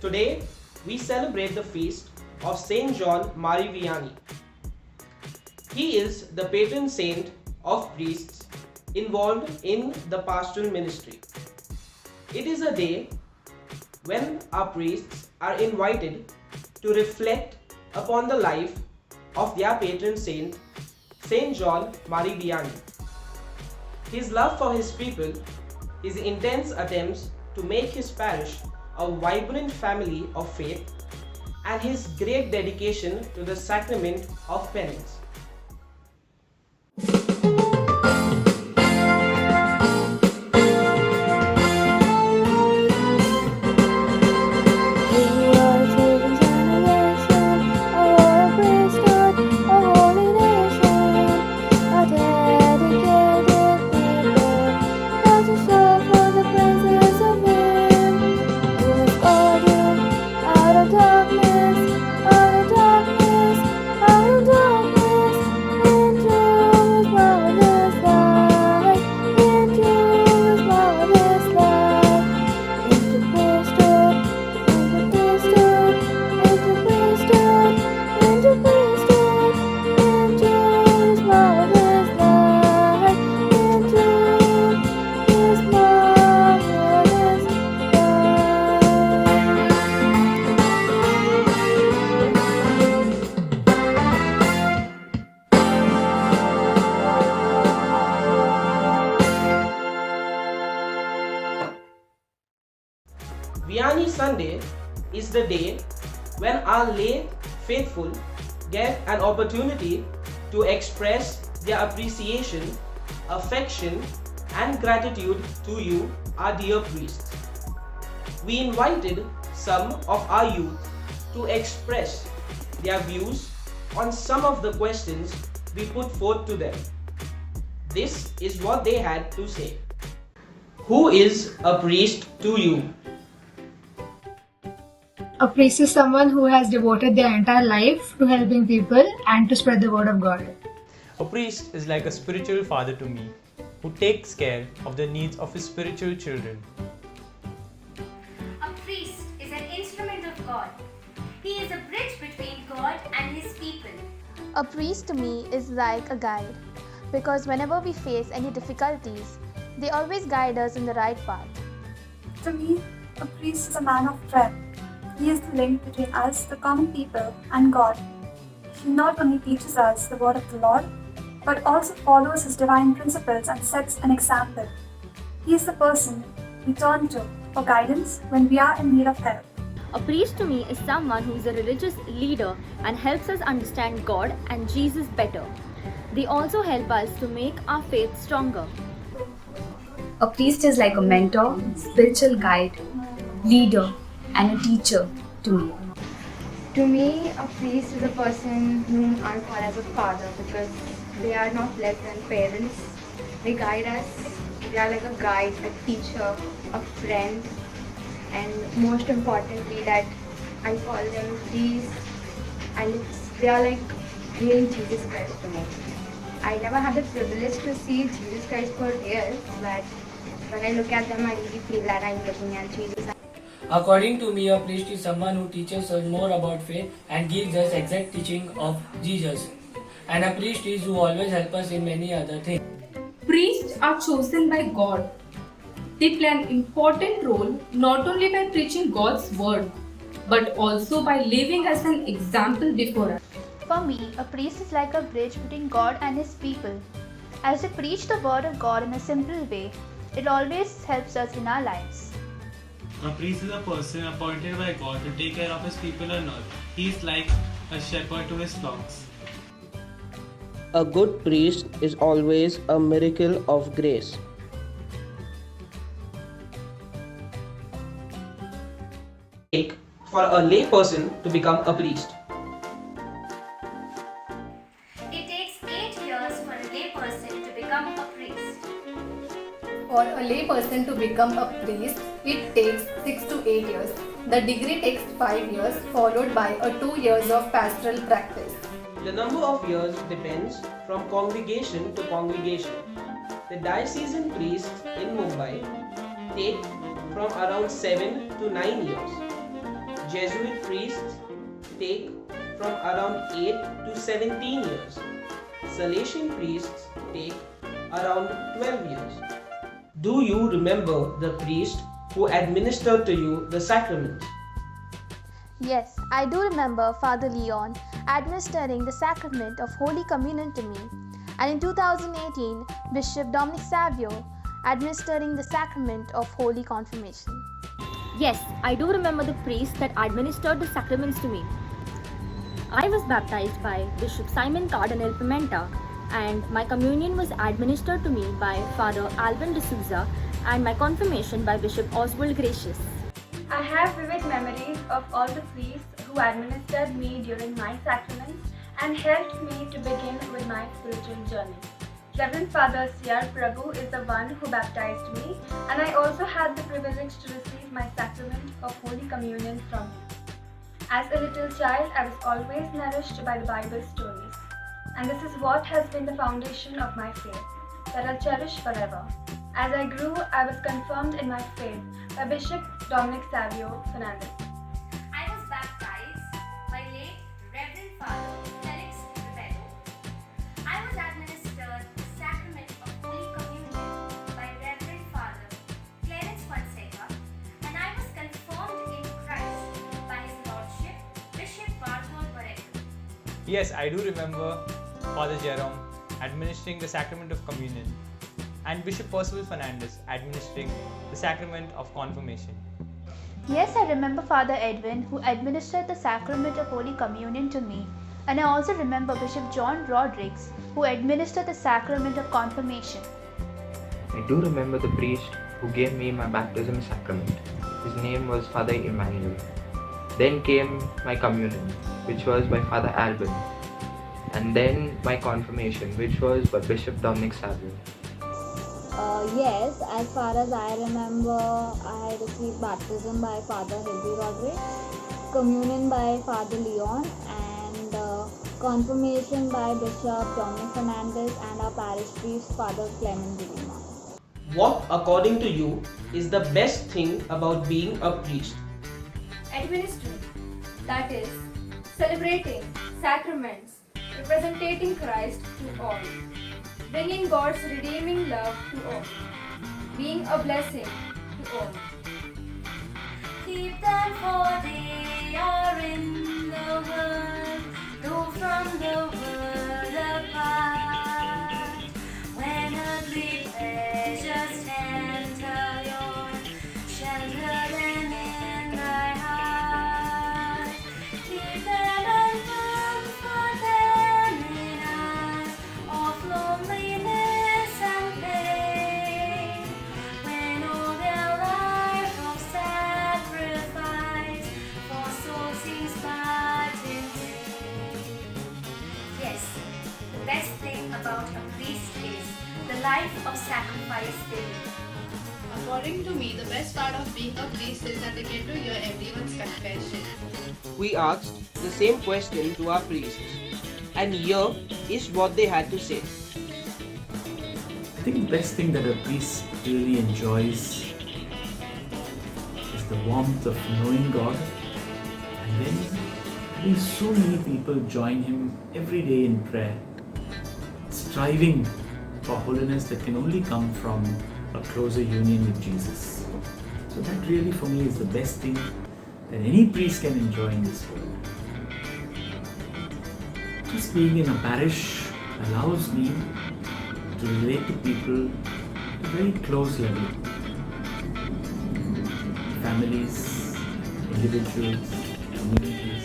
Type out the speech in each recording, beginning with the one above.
Today, we celebrate the feast of Saint John Mari Vianney. He is the patron saint of priests involved in the pastoral ministry. It is a day when our priests are invited to reflect upon the life of their patron saint, Saint John Mari Vianney. His love for his people, his intense attempts to make his parish a vibrant family of faith, and his great dedication to the sacrament of penance. Vianney Sunday is the day when our lay faithful get an opportunity to express their appreciation, affection, and gratitude to you, our dear priests. We invited some of our youth to express their views on some of the questions we put forth to them. This is what they had to say. Who is a priest to you? A priest is someone who has devoted their entire life to helping people and to spread the word of God. A priest is like a spiritual father to me, who takes care of the needs of his spiritual children. A priest is an instrument of God. He is a bridge between God and his people. A priest to me is like a guide, because whenever we face any difficulties, they always guide us in the right path. To me, a priest is a man of prayer. He is the link between us, the common people, and God. He not only teaches us the word of the Lord, but also follows his divine principles and sets an example. He is the person we turn to for guidance when we are in need of help. A priest to me is someone who is a religious leader and helps us understand God and Jesus better. They also help us to make our faith stronger. A priest is like a mentor, spiritual guide, leader, and a teacher to me. To me, a priest is a person whom I call as a father because they are not less than parents. They guide us. They are like a guide, a teacher, a friend, and most importantly that I call them priests, and they are like really Jesus Christ to me. I never had the privilege to see Jesus Christ for real, but when I look at them, I really feel that I'm looking at Jesus. According to me, a priest is someone who teaches us more about faith and gives us exact teaching of Jesus. And a priest is who always helps us in many other things. Priests are chosen by God. They play an important role not only by preaching God's word, but also by living as an example before us. For me, a priest is like a bridge between God and his people. As they preach the word of God in a simple way, it always helps us in our lives. A priest is a person appointed by God to take care of his people on earth. He is like a shepherd to his flocks. A good priest is always a miracle of grace. Take for a lay person to become a priest. It takes 8 years for a lay person to become a priest. For a lay person to become a priest, it takes 6 to 8 years. The degree takes 5 years, followed by 2 years of pastoral practice. The number of years depends from congregation to congregation. The diocesan priests in Mumbai take from around 7 to 9 years. Jesuit priests take from around 8 to 17 years. Salesian priests take around 12 years. Do you remember the priest who administered to you the sacraments? Yes, I do remember Father Leon administering the sacrament of Holy Communion to me, and in 2018, Bishop Dominic Savio administering the sacrament of Holy Confirmation. Yes, I do remember the priest that administered the sacraments to me. I was baptized by Bishop Simon Cardinal Pimenta, and my communion was administered to me by Father Alvin D'Souza, and my confirmation by Bishop Oswald Gracious. I have vivid memories of all the priests who administered me during my sacraments and helped me to begin with my spiritual journey. Reverend Father C.R. Prabhu is the one who baptized me, and I also had the privilege to receive my sacrament of Holy Communion from him. As a little child, I was always nourished by the Bible stories, and this is what has been the foundation of my faith, that I'll cherish forever. As I grew, I was confirmed in my faith by Bishop Dominic Savio Fernandez. I was baptized by late Reverend Father Felix Ribello. I was administered the sacrament of Holy Communion by Reverend Father Clarence Fonseca, and I was confirmed in Christ by His Lordship Bishop Barthol Parekh. Yes, I do remember Father Jerome administering the sacrament of communion, and Bishop Percival Fernandez administering the sacrament of confirmation. Yes, I remember Father Edwin who administered the sacrament of Holy Communion to me, and I also remember Bishop John Rodrigues who administered the sacrament of confirmation. I do remember the priest who gave me my baptism sacrament. His name was Father Emmanuel. Then came my communion, which was by Father Alban, and then my confirmation, which was by Bishop Dominic Savio. Yes, as far as I remember, I received baptism by Father Hildy Rodriguez, communion by Father Leon, and confirmation by Bishop Dominic Fernandez and our parish priest Father Clement de Lima. What, according to you, is the best thing about being a priest? Administering, that is, celebrating sacraments, representing Christ to all, bringing God's redeeming love to all, being a blessing to all. Keep them for they are in the world, though from the world apart. When earthly pleasures enter your shelter them in thy heart. Keep them and comfort them in hours of loneliness and pain. When all their life of sacrifice for soul seems but in vain. Yes, the best thing about a priest is the life of sacrifice they live. According to me, the best part of being a priest is that they get to hear everyone's confession. We asked the same question to our priests, and here is what they had to say. I think the best thing that a priest really enjoys is the warmth of knowing God, and then having so many people join him every day in prayer, striving for holiness that can only come from a closer union with Jesus. So that really for me is the best thing that any priest can enjoy in this world. Just being in a parish allows me to relate to people at a very close level. Families, individuals, communities,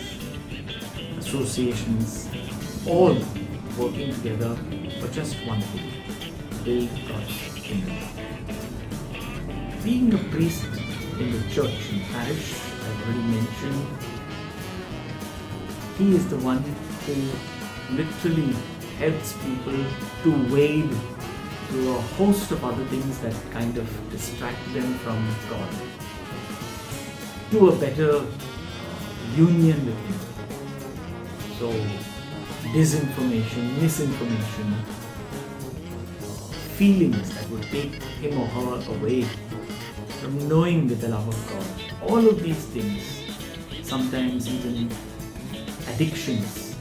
associations, all working together for just one thing, build God's kingdom. Being a priest in the church and parish, I've already mentioned, he is the one who literally helps people to wade through a host of other things that kind of distract them from God, to a better union with Him. So disinformation, misinformation, feelings that would take him or her away from knowing the love of God. All of these things, sometimes even addictions,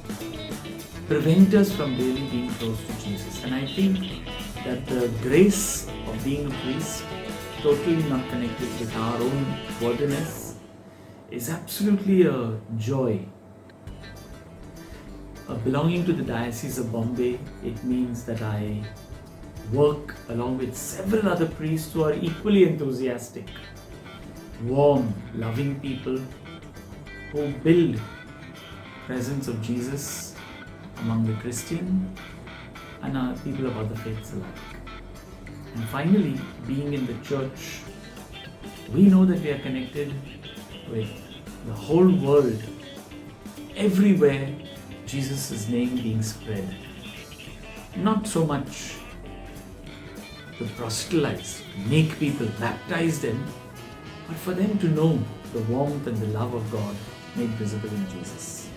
prevent us from really being close to Jesus. And I think that the grace of being a priest, totally not connected with our own worthiness, is absolutely a joy. Belonging to the Diocese of Bombay, it means that I work along with several other priests who are equally enthusiastic, warm, loving people who build presence of Jesus among the Christian and people of other faiths alike. And finally, being in the church, we know that we are connected with the whole world, everywhere Jesus' name being spread. Not so much to proselytize, make people, baptize them, but for them to know the warmth and the love of God made visible in Jesus.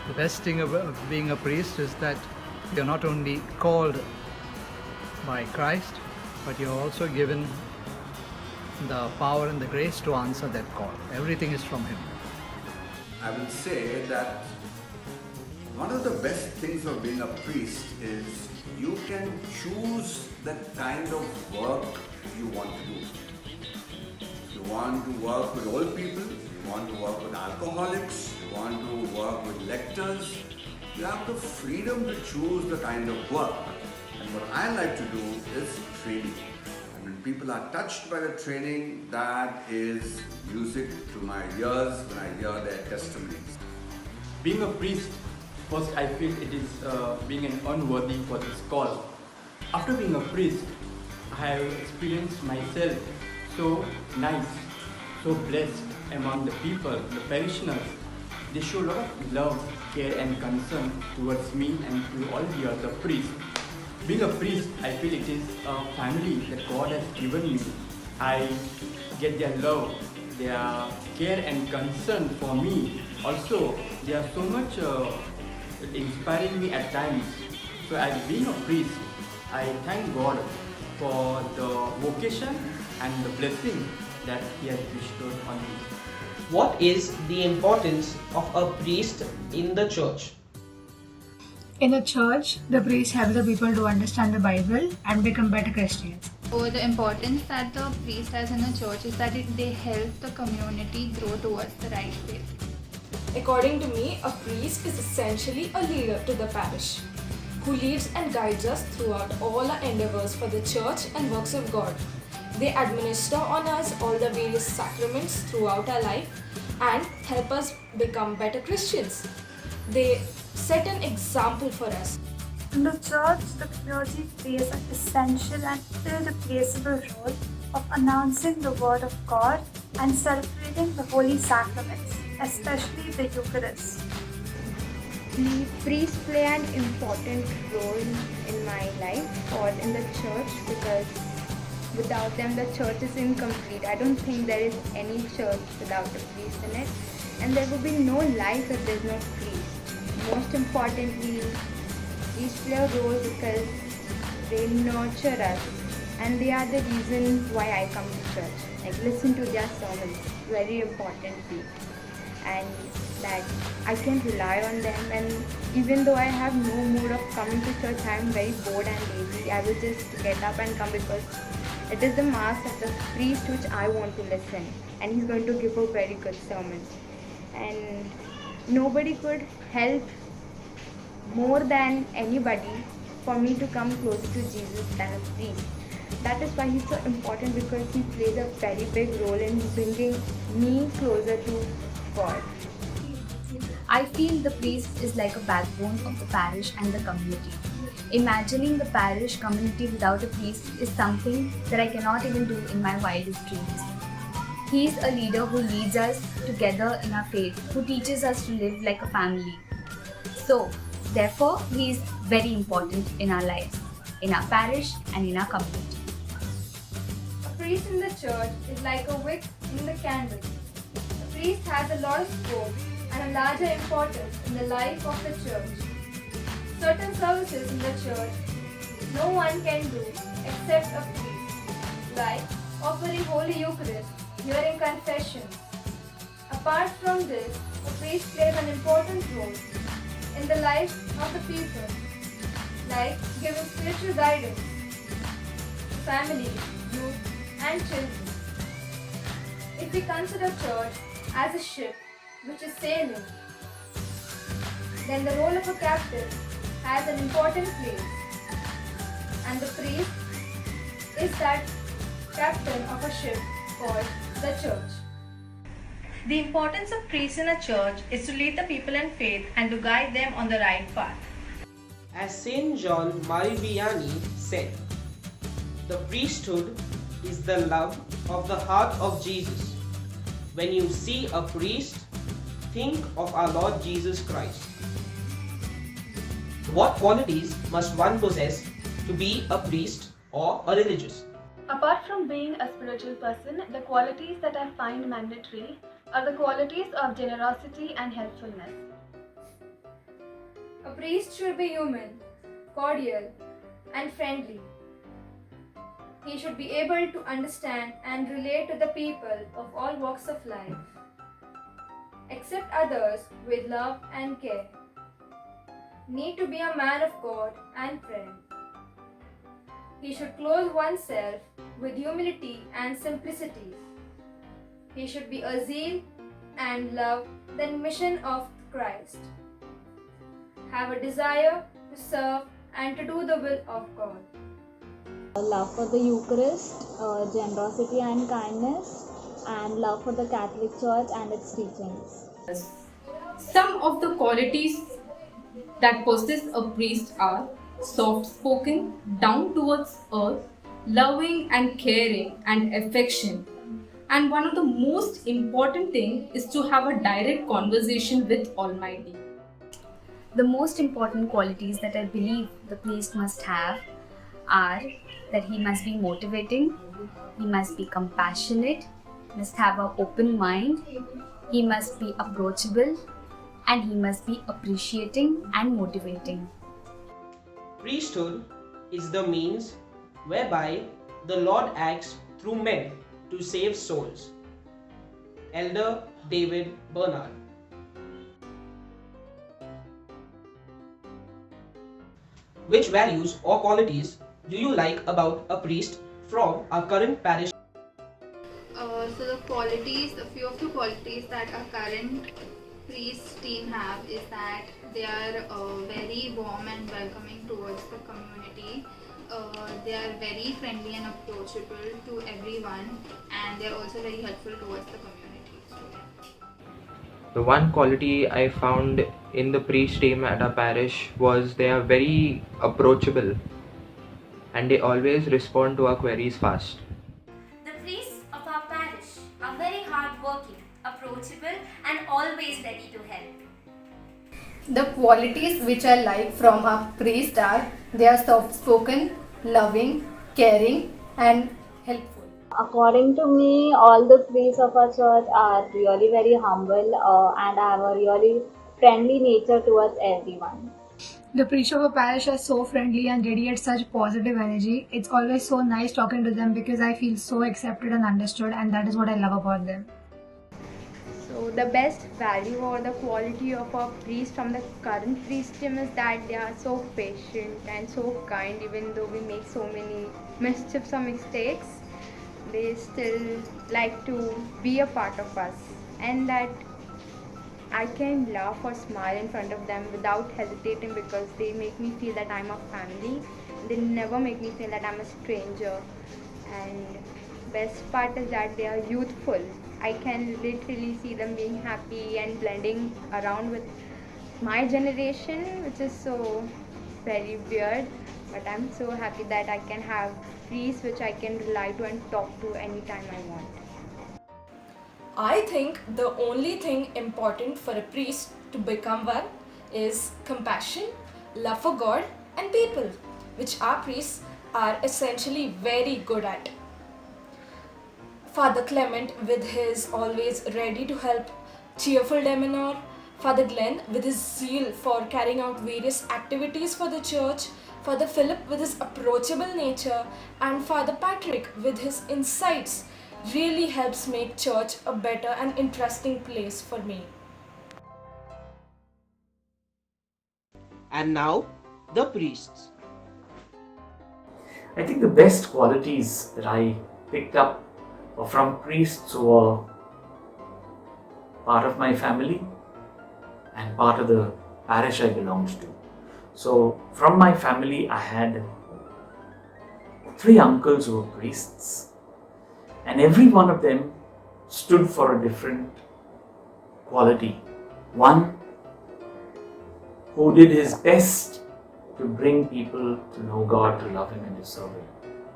The best thing about being a priest is that you're not only called by Christ, but you're also given the power and the grace to answer that call. Everything is from Him. I will say that one of the best things of being a priest is you can choose the kind of work you want to do. You want to work with old people, you want to work with alcoholics, you want to work with lectors. You have the freedom to choose the kind of work. And what I like to do is training. And when people are touched by the training, that is music to my ears when I hear their testimonies. Being a priest, first I feel it is being an unworthy for this call. After being a priest, I have experienced myself so nice, so blessed among the people, the parishioners. They show a lot of love, care and concern towards me and to all the other priests. Being a priest, I feel it is a family that God has given me. I get their love, their care and concern for me. Also, they are so much inspiring me at times. So as being a priest, I thank God for the vocation and the blessing that He has bestowed on me. What is the importance of a priest in the church? In a church, the priest helps the people to understand the Bible and become better Christians. So the importance that the priest has in a church is that they help the community grow towards the right faith. According to me, a priest is essentially a leader to the parish, who leads and guides us throughout all our endeavors for the church and works of God. They administer on us all the various sacraments throughout our life and help us become better Christians. They set an example for us. In the church, the clergy plays an essential and irreplaceable role of announcing the Word of God and celebrating the holy sacraments, especially the Eucharist. The priests play an important role in my life or in the church because without them the church is incomplete. I don't think there is any church without a priest in it, and there would be no life if there is no priest. Most importantly, priests play a role because they nurture us and they are the reason why I come to church. Like listen to their sermons, very importantly, and that I can rely on them. And even though I have no mood of coming to church, I am very bored and lazy, I will just get up and come because it is the mass of the priest which I want to listen, and he's going to give a very good sermon. And nobody could help more than anybody for me to come closer to Jesus than a priest. That is why he's so important, because he plays a very big role in bringing me closer to God. I feel the priest is like a backbone of the parish and the community. Imagining the parish community without a priest is something that I cannot even do in my wildest dreams. He is a leader who leads us together in our faith, who teaches us to live like a family. So, therefore, he is very important in our lives, in our parish and in our community. A priest in the church is like a wick in the candle. The priest has a lot of scope and a larger importance in the life of the church. Certain services in the church no one can do except a priest, like offering Holy Eucharist, hearing confession. Apart from this, a priest plays an important role in the life of the people, like giving spiritual guidance to families, youth, and children. If we consider church as a ship which is sailing, then the role of a captain has an important place, and the priest is that captain of a ship called the church. The importance of priests in a church is to lead the people in faith and to guide them on the right path. As Saint John Marie Vianney said, the priesthood is the love of the heart of Jesus. When you see a priest, think of our Lord Jesus Christ. What qualities must one possess to be a priest or a religious? Apart from being a spiritual person, the qualities that I find mandatory are the qualities of generosity and helpfulness. A priest should be human, cordial, and friendly. He should be able to understand and relate to the people of all walks of life, accept others with love and care. Need to be a man of God and prayer. He should clothe oneself with humility and simplicity. He should be a zeal and love the mission of Christ. Have a desire to serve and to do the will of God. Love for the Eucharist, generosity and kindness, and love for the Catholic Church and its teachings. Some of the qualities that possess a priest are soft-spoken, down towards earth, loving and caring and affection. And one of the most important thing is to have a direct conversation with Almighty. The most important qualities that I believe the priest must have are that he must be motivating, he must be compassionate, must have an open mind, he must be approachable, and he must be appreciating and motivating. Priesthood is the means whereby the Lord acts through men to save souls. Elder David Bernard. Which values or qualities do you like about a priest from our current parish? So the qualities, a few of the qualities that our current priest team have is that they are very warm and welcoming towards the community. They are very friendly and approachable to everyone, and they are also very helpful towards the community. The one quality I found in the priest team at our parish was they are very approachable and they always respond to our queries fast. The priests of our parish are very hardworking, approachable, and always ready to help. The qualities which I like from our priest are they are soft-spoken, loving, caring, and helpful. According to me, all the priests of our church are really very humble and have a really friendly nature towards everyone. The priest of a parish are so friendly and radiate such positive energy. It's always so nice talking to them because I feel so accepted and understood, and that is what I love about them. So the best value or the quality of our priest from the current priest team is that they are so patient and so kind. Even though we make so many mischiefs or mistakes, they still like to be a part of us, and that I can laugh or smile in front of them without hesitating because they make me feel that I'm a family. They never make me feel that I'm a stranger. And best part is that they are youthful. I can literally see them being happy and blending around with my generation, which is so very weird. But I'm so happy that I can have priests which I can rely to and talk to anytime I want. I think the only thing important for a priest to become one is compassion, love for God and people, which our priests are essentially very good at. Father Clement, with his always ready to help, cheerful demeanor, Father Glenn with his zeal for carrying out various activities for the church, Father Philip with his approachable nature, and Father Patrick with his insights really helps make church a better and interesting place for me. And now, the priests. I think the best qualities that I picked up were from priests who were part of my family and part of the parish I belonged to. So, from my family, I had 3 uncles who were priests, and every one of them stood for a different quality. One who did his best to bring people to know God, to love Him and to serve Him.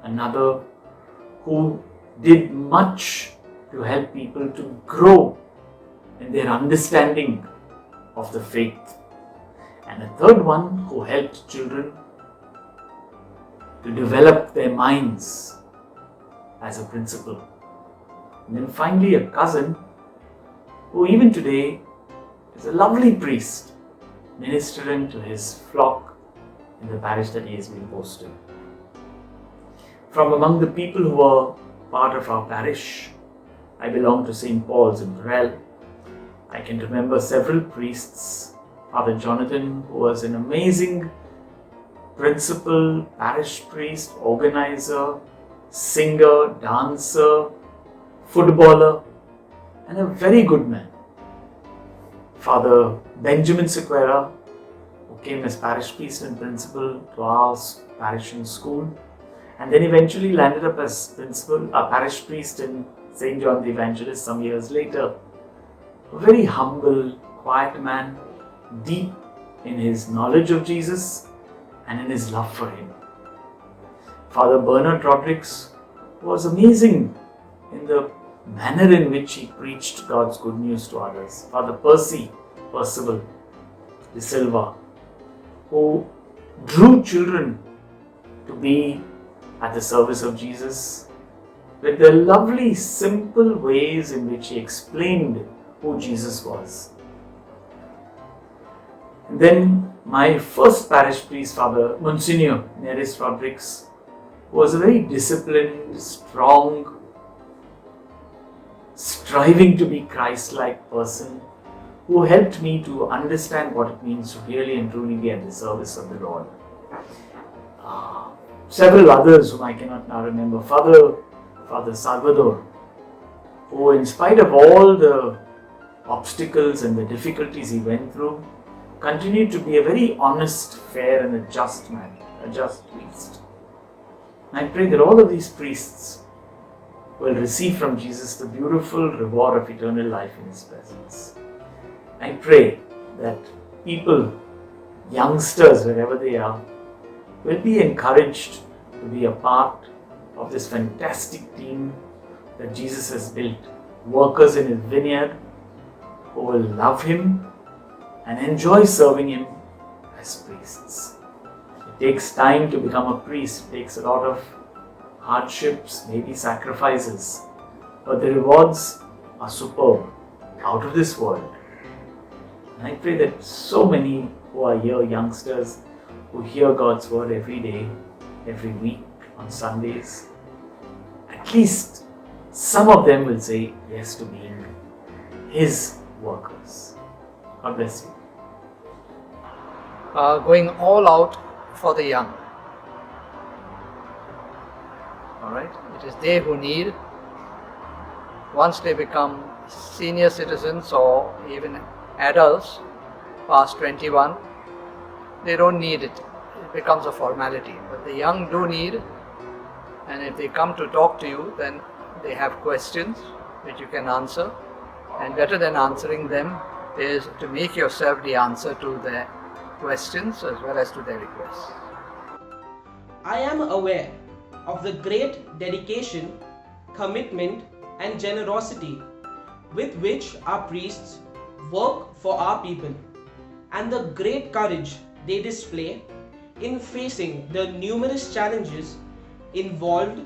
Another who did much to help people to grow in their understanding of the faith. And a third one who helped children to develop their minds as a principle. And then finally a cousin who even today is a lovely priest ministering to his flock in the parish that he has been posted. From among the people who were part of our parish, I belong to St. Paul's in Burrell. I can remember several priests. Father Jonathan, who was an amazing principal, parish priest, organizer, singer, dancer, footballer, and a very good man. Father Benjamin Sequeira, who came as parish priest and principal to our parish and school, and then eventually landed up as parish priest in St. John the Evangelist some years later. A very humble, quiet man, deep in his knowledge of Jesus and in his love for Him. Father Bernard Rodrigues was amazing in the manner in which he preached God's good news to others. Father Percival de Silva, who drew children to be at the service of Jesus with the lovely, simple ways in which he explained who Jesus was. And then my first parish priest, Father Monsignor Neris Rodrigues, was a very disciplined, strong, striving to be Christ-like person who helped me to understand what it means to really and truly be at the service of the Lord. Several others whom I cannot now remember. Father Salvador, who in spite of all the obstacles and the difficulties he went through, continued to be a very honest, fair and a just man, a just priest. I pray that all of these priests will receive from Jesus the beautiful reward of eternal life in His presence. I pray that people, youngsters wherever they are, will be encouraged to be a part of this fantastic team that Jesus has built. Workers in His vineyard who will love Him and enjoy serving Him as priests. It takes time to become a priest. It takes a lot of hardships, maybe sacrifices, but the rewards are superb, out of this world. And I pray that so many who are here, youngsters, who hear God's word every day, every week, on Sundays, at least some of them will say yes to being His workers. God bless you. Going all out for the young. Alright? It is they who need, once they become senior citizens or even adults past 21, they don't need it. It becomes a formality. But the young do need, and if they come to talk to you, then they have questions which you can answer. And better than answering them is to make yourself the answer to their questions as well as to their requests. I am aware of the great dedication, commitment and generosity with which our priests work for our people, and the great courage they display in facing the numerous challenges involved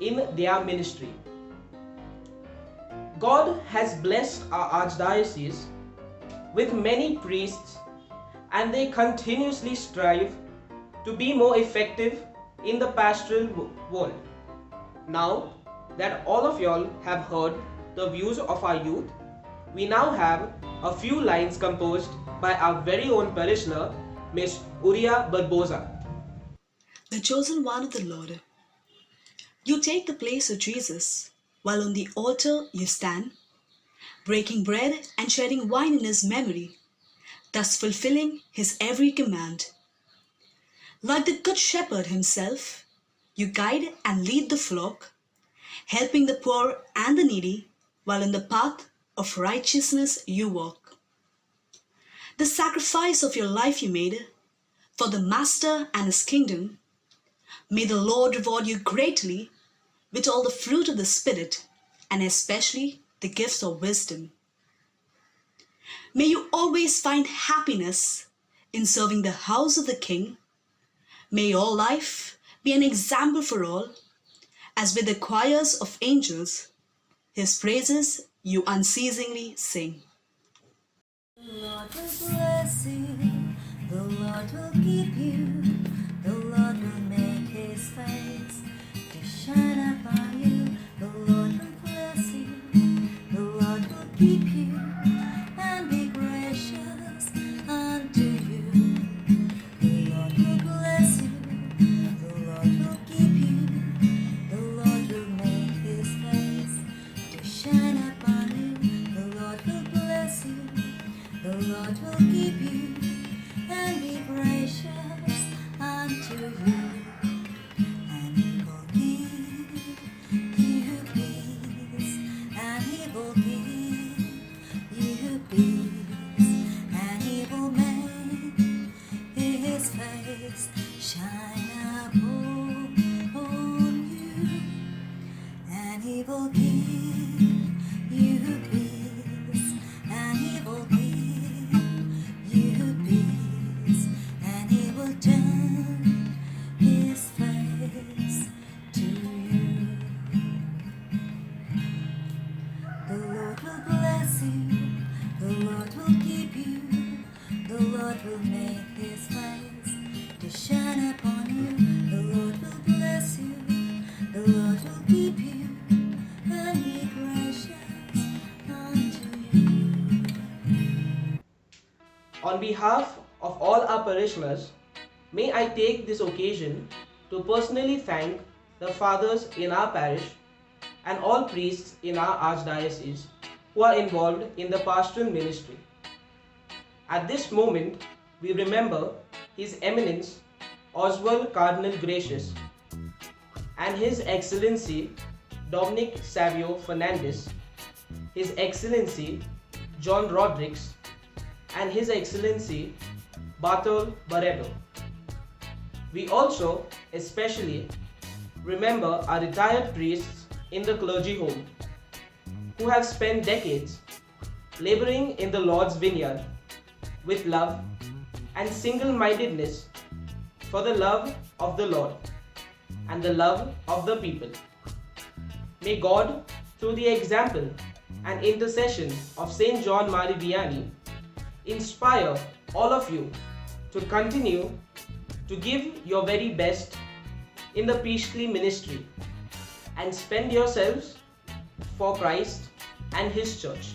in their ministry. God has blessed our archdiocese with many priests, and they continuously strive to be more effective in the pastoral world. Now that all of y'all have heard the views of our youth, we now have a few lines composed by our very own parishioner, Miss Uria Barbosa. The chosen one of the Lord. You take the place of Jesus, while on the altar you stand, breaking bread and sharing wine in his memory, thus fulfilling his every command. Like the good shepherd himself, you guide and lead the flock, helping the poor and the needy, while in the path of righteousness you walk. The sacrifice of your life you made for the Master and his kingdom, may the Lord reward you greatly with all the fruit of the Spirit, and especially the gifts of wisdom. May you always find happiness in serving the house of the King. May your life be an example for all, as with the choirs of angels, his praises you unceasingly sing. The Lord will bless you, the Lord will keep you, the Lord will make his face to shine upon you, the Lord will bless you, the Lord will keep you, and be gracious unto you. The Lord will bless you, the Lord will keep you, the Lord will make his face to shine upon you, the Lord will bless you, the Lord will keep you, and be gracious unto you. And he will give you peace, and he will give you peace, and he will make his face shine upon you, and he will give you peace, and he will give you peace, and he will turn his face to you. The Lord will bless you, the Lord will keep you, the Lord will make his face to shine upon you, the Lord will bless you, the Lord will keep you, and be gracious unto you. On behalf of all our parishioners, may I take this occasion to personally thank the fathers in our parish and all priests in our archdiocese who are involved in the pastoral ministry. At this moment, we remember His Eminence Oswald Cardinal Gracious and His Excellency Dominic Savio Fernandez, His Excellency John Rodrigues, and His Excellency Bartol Barreto. We also especially remember our retired priests in the clergy home who have spent decades laboring in the Lord's vineyard with love and single-mindedness for the love of the Lord and the love of the people. May God, through the example and intercession of Saint John Mari Vianney, inspire all of you to continue to give your very best in the priestly ministry and spend yourselves for Christ and His church.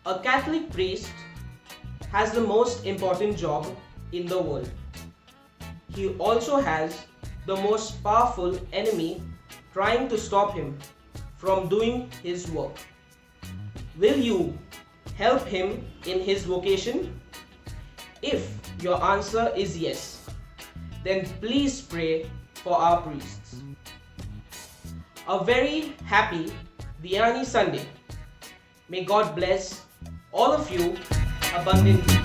A Catholic priest has the most important job in the world. He also has the most powerful enemy trying to stop him from doing his work. Will you help him in his vocation? If your answer is yes, then please pray for our priests. A very happy Vianney Sunday. May God bless all of you abundantly.